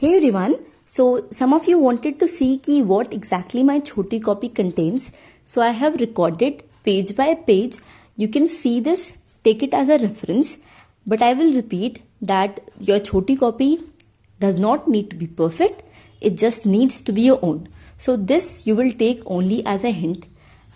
Hey everyone, so some of you wanted to see ki what exactly my choti copy contains. So I have recorded page by page. You can see this, take it as a reference. But I will repeat that your choti copy does not need to be perfect. It just needs to be your own. So this you will take only as a hint.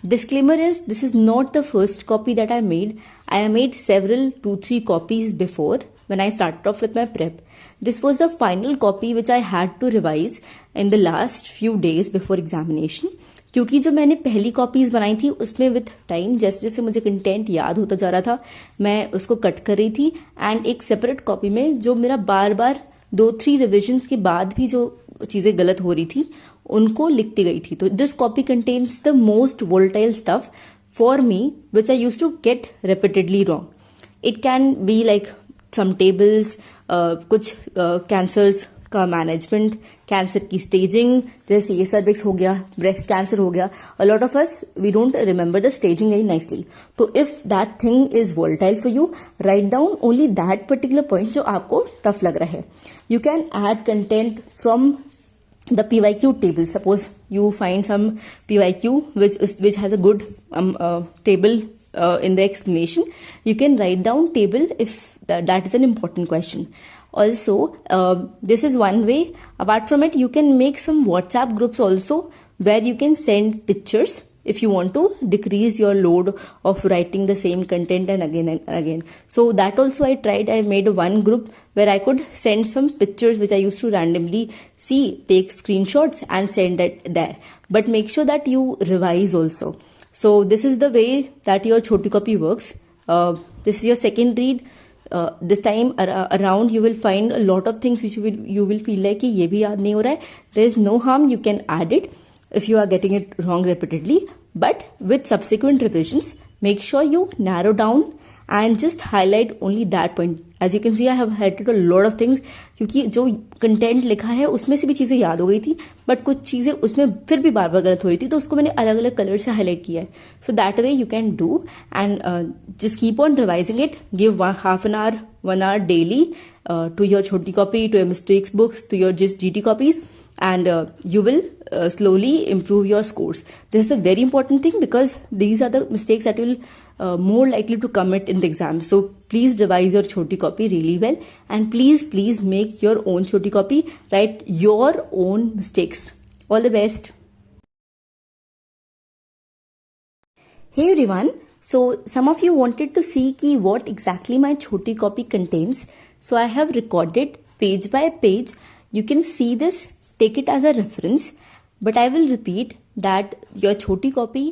Disclaimer is this is not the first copy that I made. I have made several 2-3 copies before when I started off with my prep. This was the final copy which I had to revise in the last few days before examination. क्योंकि जो मैंने पहली copies बनाई थी उसमें with time जैसे जैसे मुझे कंटेंट याद होता जा रहा था मैं उसको कट कर रही थी एंड एक सेपरेट कॉपी में जो मेरा बार बार 2-3 रिविजन्स के बाद भी जो चीजें गलत हो रही थी उनको लिखती गई थी. तो this copy contains the most volatile stuff for me which I used to get repeatedly wrong. It can be like some tables, कुछ कैंसर्स का मैनेजमेंट, कैंसर की स्टेजिंग, जैसे ये सर्विक्स हो गया, ब्रेस्ट कैंसर हो गया. A lot of us we don't remember the staging very nicely. तो if that thing is volatile for you, write down only that particular point जो आपको टफ लग रहा है. You can add content from the PYQ table. Suppose you find some PYQ which has a good table in the explanation. You can write down table if that is an important question. Also, this is one way. Apart from it, you can make some WhatsApp groups also where you can send pictures if you want to decrease your load of writing the same content and again. So that also I tried. I made one group where I could send some pictures which I used to randomly see, take screenshots and send it there. But make sure that you revise also. So this is the way that your choti copy works. This is your second read. This time around you will find a lot of things which you will feel like कि ये भी याद नहीं हो रहा है. There is no harm, you can add it if you are getting it wrong repeatedly, but with subsequent revisions make sure you narrow down and just highlight only that point. As you can see I have highlighted a lot of things क्योंकि जो content लिखा है उसमें से भी चीजें याद हो गई थी बट कुछ चीजें उसमें फिर भी बार बार गलत हो रही थी तो उसको मैंने अलग अलग कलर से हाईलाइट किया है. So that way you can do and just keep on revising it. Give half an hour 1 hour daily to your choti copy, to your mistakes books, to your just GT copies, and you will slowly improve your scores. This is a very important thing because these are the mistakes that will more likely to commit in the exam. So please revise your choti copy really well and please make your own choti copy, write your own mistakes. All the best. Hey everyone, so some of you wanted to see ki what exactly my choti copy contains. So I have recorded page by page. You can see this, take it as a reference, but I will repeat that your choti copy